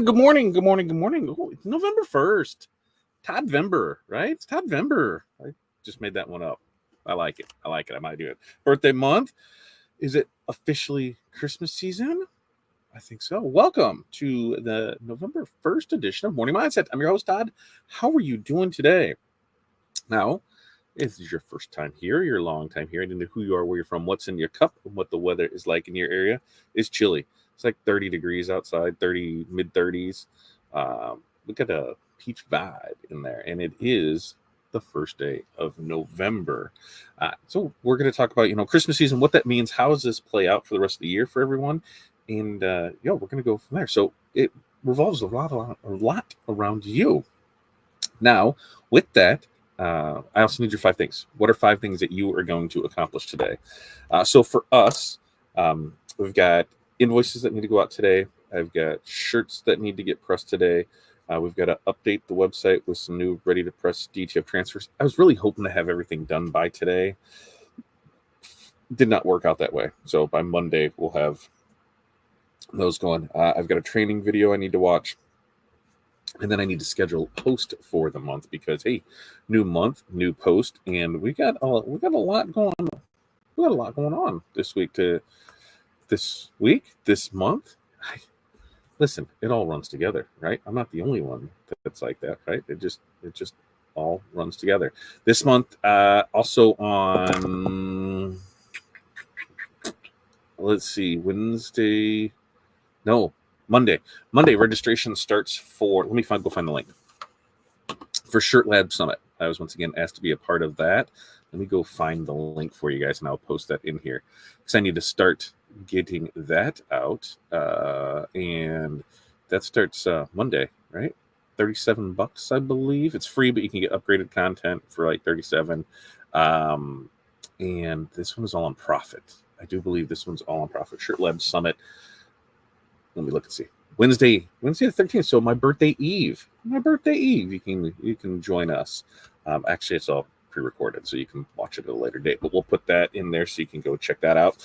And good morning. Oh, it's November 1st. Toddvember, right? It's Toddvember. I just made that one up. I like it. I might do it. Birthday month. Is it officially Christmas season? I think so. Welcome to the November 1st edition of Morning Mindset. I'm your host, Todd. How are you doing today? Now, if this is your first time here, your long time here, I didn't know who you are, where you're from, what's in your cup, and what the weather is like in your area. It's chilly. It's like 30 degrees outside, mid 30s. We got a peach vibe in there, and it is the first day of November. So we're going to talk about, Christmas season, what that means, how does this play out for the rest of the year for everyone, and we're going to go from there. So it revolves a lot around you. Now, with that, I also need your 5 things. What are 5 things that you are going to accomplish today? So for us, we've got invoices that need to go out today. I've got shirts that need to get pressed today. We've got to update the website with some new ready-to-press DTF transfers. I was really hoping to have everything done by today. Did not work out that way. So by Monday, we'll have those going. I've got a training video I need to watch. And then I need to schedule a post for the month because, hey, new month, new post. And we got a lot going on. We got a lot going on this month. Listen, it all runs together, right? I'm not the only one that's like that, right? It just all runs together. This month, also on, let's see, Monday, registration starts for, let me go find the link, for Shirt Lab Summit. I was once again asked to be a part of that. Let me go find the link for you guys, and I'll post that in here because I need to start getting that out. And that starts Monday, right? $37, I believe. It's free, but you can get upgraded content for like $37. And this one is all on profit. I do believe this one's all on profit. Shirt Lab Summit. Let me look and see. Wednesday the 13th. So my birthday eve. You can join us. Actually, it's all pre-recorded, so you can watch it at a later date. But we'll put that in there so you can go check that out.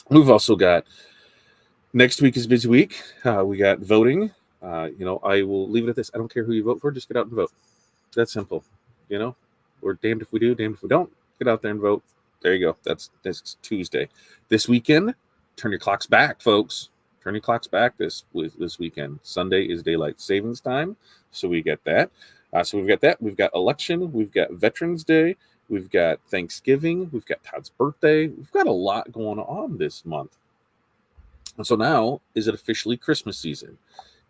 We've also got next week is busy week. We got voting. I will leave it at this. I don't care who you vote for. Just get out and vote. That's simple. We're damned if we do, damned if we don't. Get out there and vote. There you go. That's Tuesday. This weekend, turn your clocks back, folks. Turn your clocks back this weekend. Sunday is daylight savings time, so we get that. So we've got that. We've got election. We've got Veterans Day. We've got Thanksgiving. We've got Todd's birthday. We've got a lot going on this month. And so now, is it officially Christmas season?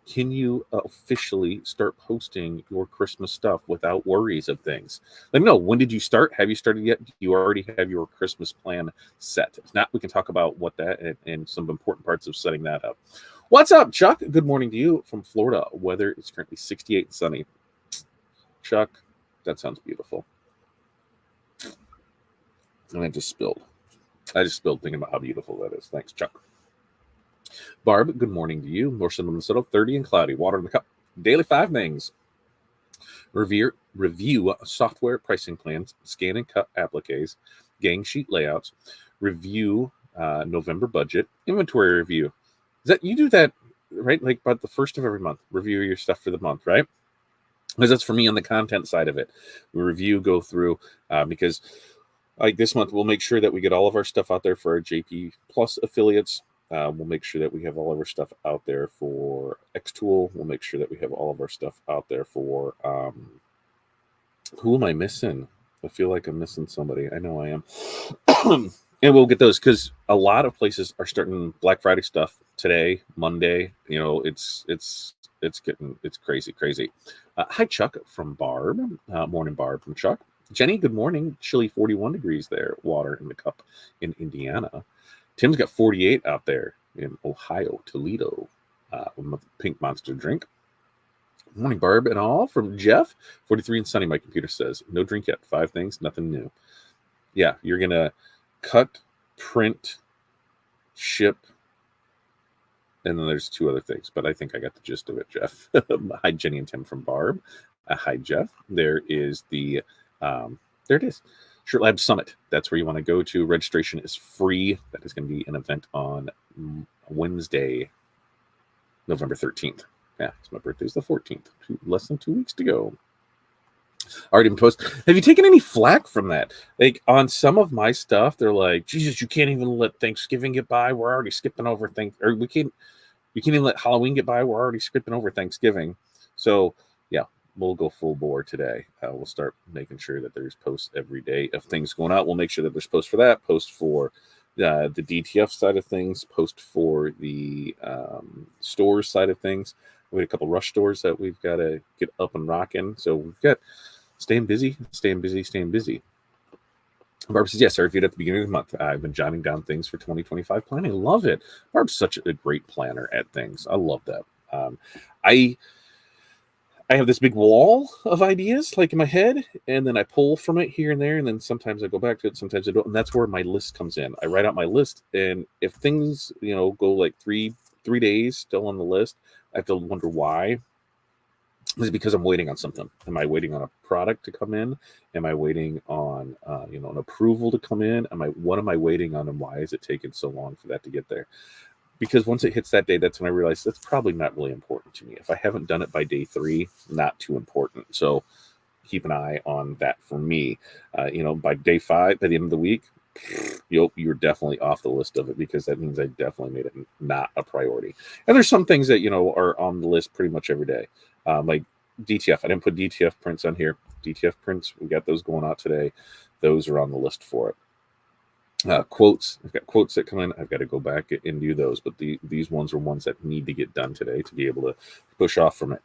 Can you officially start posting your Christmas stuff without worries of things? Let me know. When did you start? Have you started yet? Do you already have your Christmas plan set? If not, we can talk about what that and some important parts of setting that up. What's up, Chuck? Good morning to you from Florida. Weather is currently 68 and sunny. Chuck, that sounds beautiful. And I just spilled thinking about how beautiful that is. Thanks, Chuck. Barb, good morning to you. North Central Minnesota, 30 and cloudy. Water in the cup. Daily 5 things. Review software pricing plans. Scan and cut appliques. Gang sheet layouts. Review November budget. Inventory review. You do that, right? Like about the first of every month. Review your stuff for the month, right? Because that's for me on the content side of it. We review, go through, because like this month, we'll make sure that we get all of our stuff out there for our JP Plus affiliates. We'll make sure that we have all of our stuff out there for xTool. We'll make sure that we have all of our stuff out there for, who am I missing? I feel like I'm missing somebody. I know I am. And we'll get those because a lot of places are starting Black Friday stuff today, Monday. It's crazy. Hi, Chuck from Barb. Morning, Barb from Chuck. Jenny, good morning. Chilly 41 degrees there. Water in the cup in Indiana. Tim's got 48 out there in Ohio, Toledo, with Pink Monster drink. Morning, Barb and all from Jeff. 43 and sunny, my computer says. No drink yet. 5 things, nothing new. Yeah, you're going to cut, print, ship, and then there's 2 other things, but I think I got the gist of it, Jeff. Hi, Jenny and Tim from Barb. Hi, Jeff. There is there it is. Shirt Lab Summit. That's where you want to go to. Registration is free. That is going to be an event on November 13th. Yeah, it's my birthday's the 14th. Less than 2 weeks to go. Already been posted. Have you taken any flack from that? Like on some of my stuff, they're like, Jesus, you can't even let Thanksgiving get by. We're already skipping over or you can't even let Halloween get by. We're already skipping over Thanksgiving. So yeah, we'll go full bore today. We'll start making sure that there's posts every day of things going out. We'll make sure that there's posts for that, post for the DTF side of things, post for the stores side of things. We had a couple rush stores that we've got to get up and rocking. So we've got staying busy. Barb says, yes, I reviewed at the beginning of the month. I've been jotting down things for 2025 planning. I love it. Barb's such a great planner at things. I love that. I have this big wall of ideas like in my head, and then I pull from it here and there, and then sometimes I go back to it, sometimes I don't, and that's where my list comes in. I write out my list, and if things, go like three days still on the list, I have to wonder why. Is it because I'm waiting on something? Am I waiting on a product to come in? Am I waiting on an approval to come in? What am I waiting on, and why is it taking so long for that to get there? Because once it hits that day, that's when I realize that's probably not really important to me. If I haven't done it by day 3, not too important. So keep an eye on that for me. By day 5, by the end of the week, you're definitely off the list of it, because that means I definitely made it not a priority. And there's some things that are on the list pretty much every day, like DTF. I didn't put DTF prints on here. DTF prints, we got those going out today. Those are on the list for it. Quotes, I've got quotes that come in. I've got to go back and do those, but these ones are ones that need to get done today to be able to push off from it,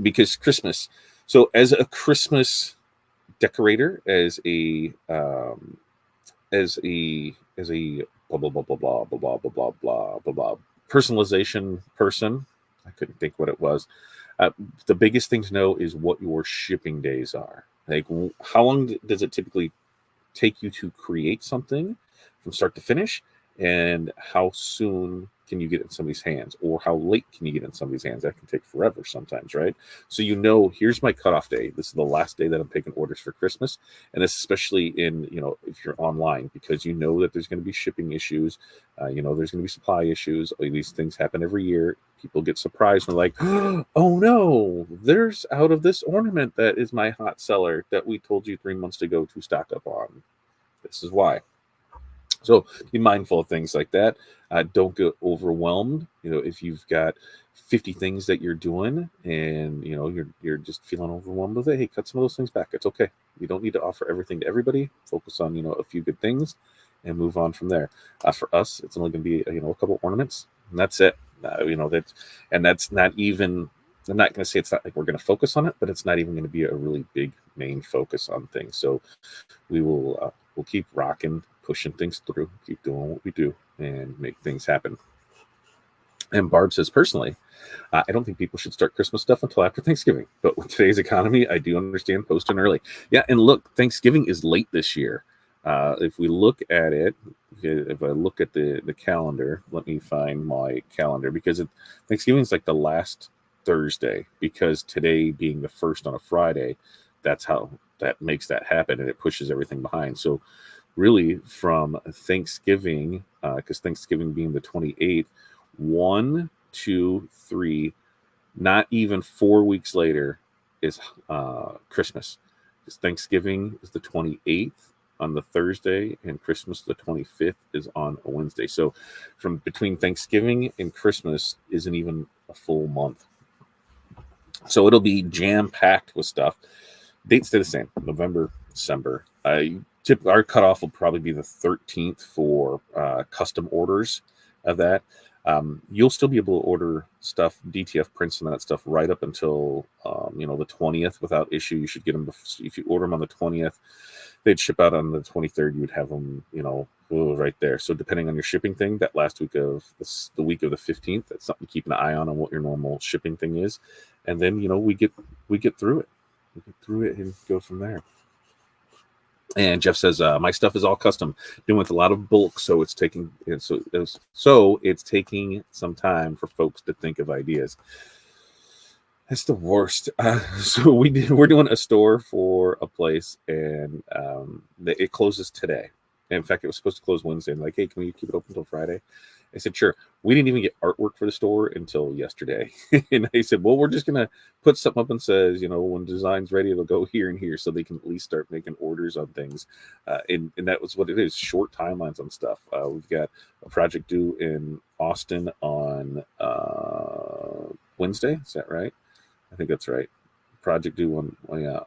because Christmas. So as a Christmas decorator, as a blah blah blah blah blah blah blah blah blah blah blah personalization person, I couldn't think what it was. The biggest thing to know is what your shipping days are. Like, how long does it typically take you to create something from start to finish, and how soon can you get it in somebody's hands, or how late can you get it in somebody's hands? That can take forever sometimes, right? So here's my cutoff day. This is the last day that I'm taking orders for Christmas, and this especially in if you're online, because that there's going to be shipping issues, there's going to be supply issues. These things happen every year. People get surprised and they're like, oh no, there's out of this ornament that is my hot seller that we told you 3 months ago to stock up on. This is why. So be mindful of things like that. Don't get overwhelmed. If you've got 50 things that you're doing and you're just feeling overwhelmed with it, hey, cut some of those things back. It's okay. You don't need to offer everything to everybody. Focus on a few good things and move on from there. For us, it's only going to be a couple ornaments, and that's it. That's not even. I'm not going to say it's not like we're going to focus on it, but it's not even going to be a really big main focus on things. So we will we'll keep rocking, pushing things through, keep doing what we do, and make things happen. And Barb says, personally, I don't think people should start Christmas stuff until after Thanksgiving. But with today's economy, I do understand posting early. Yeah, and look, Thanksgiving is late this year. If we look at it, if I look at the calendar, let me find my calendar, because Thanksgiving is like the last Thursday, because today being the first on a Friday, that's how that makes that happen, and it pushes everything behind. So really from Thanksgiving, because Thanksgiving being the 28th, 1, 2, 3, not even 4 weeks later is Christmas. Because Thanksgiving is the 28th on the Thursday, and Christmas the 25th is on a Wednesday. So from between Thanksgiving and Christmas isn't even a full month. So it'll be jam-packed with stuff. Dates stay the same, November, December. Our cutoff will probably be the 13th for custom orders of that. You'll still be able to order stuff, DTF prints and that stuff, right up until the 20th without issue. You should get them if you order them on the 20th. They'd ship out on the 23rd. You would have them, right there. So depending on your shipping thing, that last week of the week of the 15th, that's something to keep an eye on what your normal shipping thing is. And then we get through it. We get through it and go from there. And Jeff says, my stuff is all custom, doing with a lot of bulk, so it's taking some time for folks to think of ideas. That's the worst. So we're doing a store for a place, and it closes today. And in fact, it was supposed to close Wednesday. And like, hey, can we keep it open until Friday? I said, sure. We didn't even get artwork for the store until yesterday. And I said, well, we're just going to put something up and says, when design's ready, it'll go here and here so they can at least start making orders on things. And that was what it is, short timelines on stuff. We've got a project due in Austin on Wednesday. Is that right? I think that's right. Project due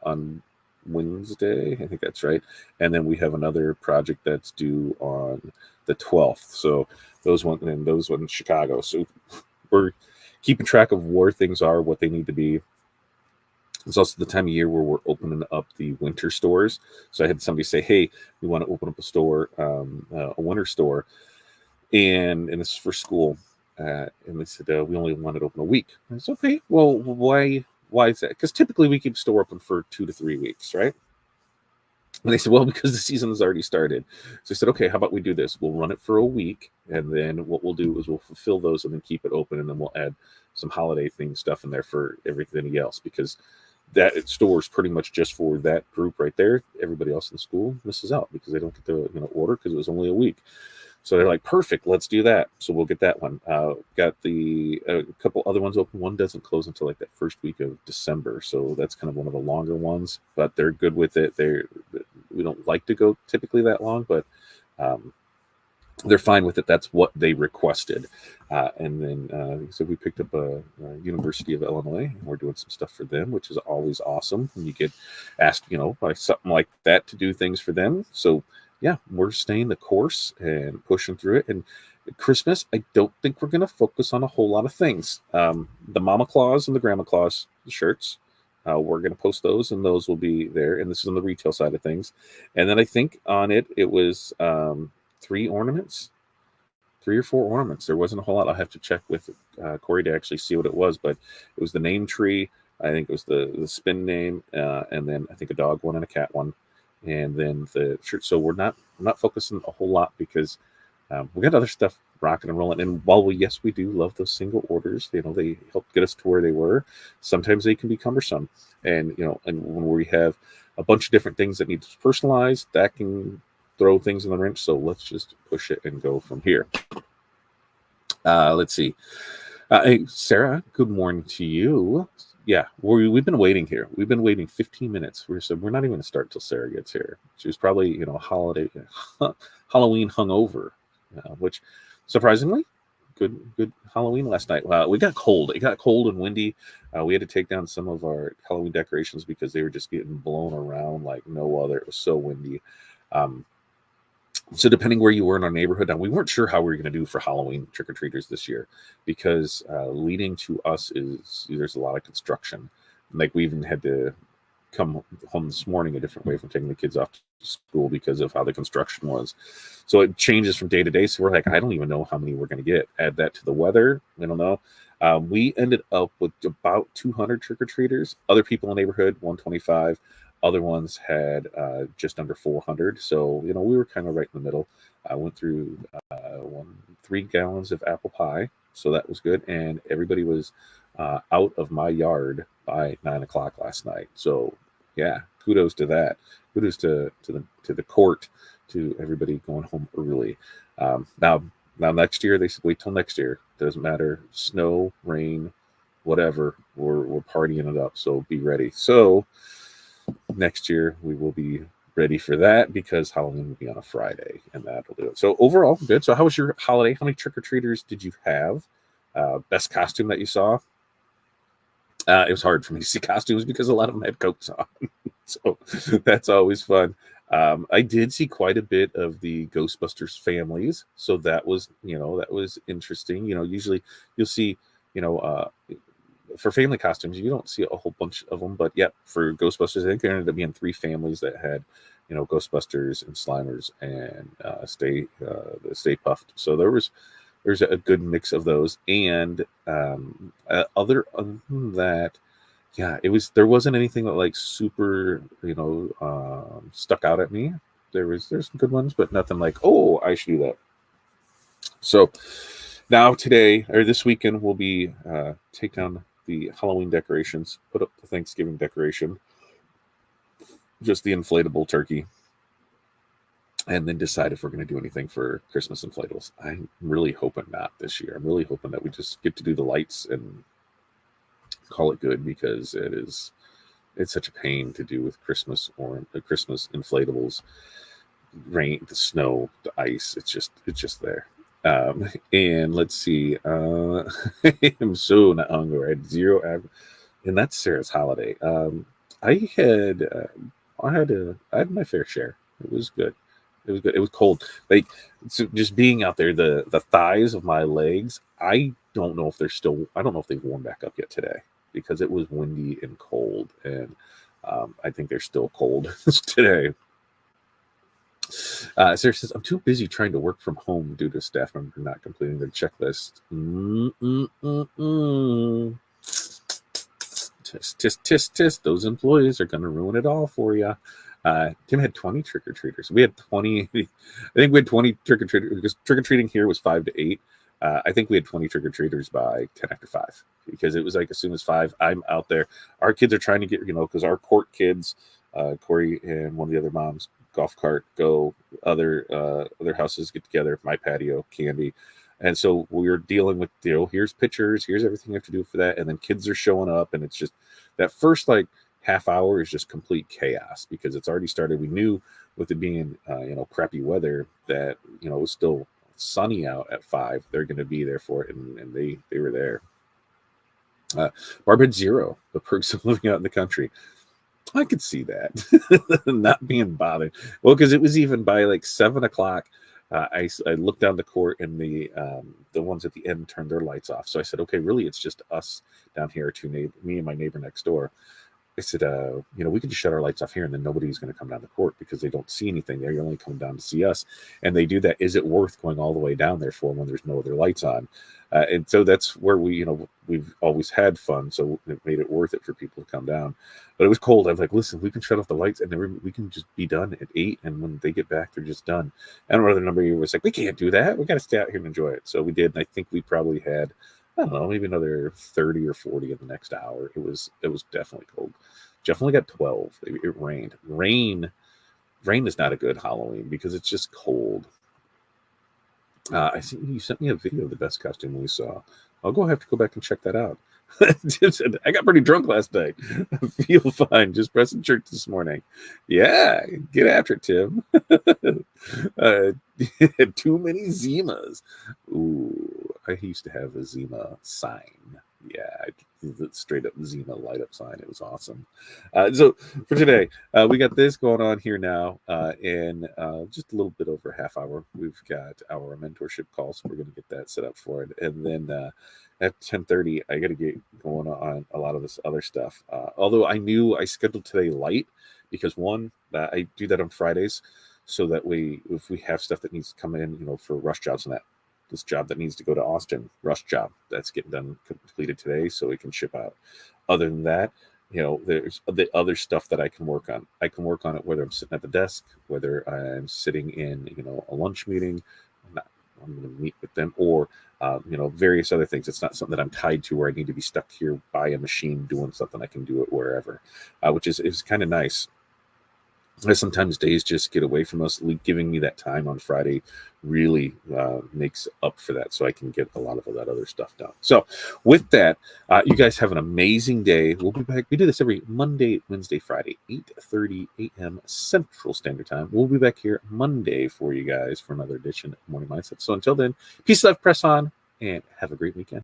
on Wednesday. I think that's right. And then we have another project that's due on the 12th. So those ones in Chicago. So we're keeping track of where things are, what they need to be. It's also the time of year where we're opening up the winter stores. So I had somebody say, hey, we want to open up a store, a winter store. And this is for school. And they said, we only want it open a week. I said, okay, well, why is that? Because typically we keep the store open for 2 to 3 weeks, right? And they said, well, because the season has already started. So I said, okay, how about we do this? We'll run it for a week. And then what we'll do is we'll fulfill those and then keep it open. And then we'll add some holiday themed stuff in there for everything else, because that store is pretty much just for that group right there. Everybody else in the school misses out because they don't get to order because it was only a week. So they're like, perfect, let's do that. So we'll get that one. Got a couple other ones open. One doesn't close until like that first week of December. So that's kind of one of the longer ones, but they're good with it. We don't like to go typically that long, but they're fine with it. That's what they requested. And then so we picked up a University of Illinois, and we're doing some stuff for them, which is always awesome when you get asked, by something like that to do things for them. So yeah, we're staying the course and pushing through it. And Christmas, I don't think we're going to focus on a whole lot of things. The Mama Claus and the Grandma Claus shirts, we're going to post those, and those will be there. And this is on the retail side of things. And then I think on it was 3 or 4 ornaments. There wasn't a whole lot. I'll have to check with Corey to actually see what it was, but it was the name tree. I think it was the spin name, and then I think a dog one and a cat one. And then the shirt. So we're not focusing a whole lot because we got other stuff rocking and rolling. And while we do love those single orders, they help get us to where they were. Sometimes they can be cumbersome, and and when we have a bunch of different things that need to be personalized, that can throw things in the wrench. So let's just push it and go from here. Let's see. Hey, Sarah, good morning to you. Yeah, we've been waiting here. We've been waiting 15 minutes. We're not even going to start till Sarah gets here. She was probably, holiday, Halloween hungover, which surprisingly, good Halloween last night. We got cold. It got cold and windy. We had to take down some of our Halloween decorations because they were just getting blown around like no other. It was so windy. So depending where you were in our neighborhood, now we weren't sure how we were going to do for Halloween trick-or-treaters this year, because leading to us there's a lot of construction. Like we even had to come home this morning a different way from taking the kids off to school because of how the construction was. So it changes from day to day. So we're like, I don't even know how many we're going to get. Add that to the weather. We don't know. We ended up with about 200 trick-or-treaters. Other people in the neighborhood, 125. Other ones had just under 400. So, we were kind of right in the middle. I went through 3 gallons of apple pie. So that was good. And everybody was out of my yard by 9 o'clock last night. So yeah, kudos to that. Kudos to the court, to everybody going home early. Now next year, they said, wait till next year. Doesn't matter. Snow, rain, whatever. We're partying it up. So be ready. So next year we will be ready for that, because Halloween will be on a Friday, and that'll do it. So overall, good. So how was your holiday? How many trick-or-treaters did you have? Best costume that you saw? It was hard for me to see costumes because a lot of them had coats on. So that's always fun. I did see quite a bit of the Ghostbusters families. So that was interesting. Usually you'll see, for family costumes, you don't see a whole bunch of them, but yeah, for Ghostbusters, I think there ended up being 3 families that had, Ghostbusters and Slimers and Stay Puffed. So there's a good mix of those. And other than that, yeah, there wasn't anything that like super, stuck out at me. There's some good ones, but nothing like, oh, I should do that. So now this weekend, we'll be take down the Halloween decorations, put up the Thanksgiving decoration, just the inflatable turkey. and then decide if we're going to do anything for Christmas inflatables. I'm really hoping not this year. I'm really hoping that we just get to do the lights and call it good, because it's such a pain to do with Christmas or Christmas inflatables. Rain, the snow, the ice, it's just there. And let's see, I'm so not hungry. I had zero, and that's Sarah's holiday. I had I had my fair share. It was good. It was good. It was cold. Like, so just being out there, the thighs of my legs, I don't know if they're still. I don't know if they've warmed back up yet today, because it was windy and cold, and I think they're still cold today. Sarah says, I'm too busy trying to work from home due to a staff member not completing their checklist. Tisk, tisk, tisk, tisk. Those employees are going to ruin it all for you. Tim had 20 trick-or-treaters. We had 20. I think we had 20 trick-or-treaters, because trick-or-treating here was 5 to 8. I think we had 20 trick-or-treaters by 10 after 5, because it was like as soon as 5, I'm out there. Our kids are trying to get, because our court kids, Corey and one of the other moms, golf cart, go, other houses get together, my patio, candy. And so we were dealing with, here's pictures, here's everything you have to do for that. And then kids are showing up, and it's just that first like half hour is just complete chaos, because it's already started. We knew with it being, crappy weather, that, it was still sunny out at 5. They're going to be there for it. And they were there. Barb had 0, the perks of living out in the country. I could see that not being bothered. Well, because it was even by like 7 o'clock. I looked down the court, and the ones at the end turned their lights off. So I said, okay, really, it's just us down here, me and my neighbor next door. I said, we could just shut our lights off here, and then nobody's going to come down the court, because they don't see anything there. You're only coming down to see us. And they do that. Is it worth going all the way down there for when there's no other lights on? And so that's where we've always had fun. So it made it worth it for people to come down. But it was cold. I was like, listen, we can shut off the lights, and we can just be done at 8. And when they get back, they're just done. I don't know the number of you was like, we can't do that. We got to stay out here and enjoy it. So we did. And I think we probably had, I don't know, maybe another 30 or 40 in the next hour. It was definitely cold. Jeff only got 12. It rained. Rain is not a good Halloween, because it's just cold. I see you sent me a video of the best costume we saw. I'll have to go back and check that out. I got pretty drunk last night. I feel fine. Just pressing church this morning. Yeah, get after it, Tim. Too many Zimas. Ooh, I used to have a Zima sign. Yeah, the straight up Zima light up sign. It was awesome. So for today, we got this going on here now, in just a little bit over a half hour. We've got our mentorship call, so we're going to get that set up for it, and then at 10:30, I got to get going on a lot of this other stuff. Although I knew I scheduled today light, because one, I do that on Fridays, so that way if we have stuff that needs to come in, for rush jobs and that. This job that needs to go to Austin, rush job, that's getting done, completed today, so it can ship out. Other than that, there's the other stuff that I can work on. I can work on it whether I'm sitting at the desk, whether I'm sitting in, a lunch meeting. I'm going to meet with them, or various other things. It's not something that I'm tied to where I need to be stuck here by a machine doing something. I can do it wherever, which is kind of nice. Sometimes days just get away from us. Giving me that time on Friday really makes up for that, so I can get a lot of that other stuff done. So with that, you guys have an amazing day. We'll be back. We do this every Monday, Wednesday, Friday, 8:30 a.m. Central Standard Time. We'll be back here Monday for you guys for another edition of Morning Mindset. So until then, peace, love, press on, and have a great weekend.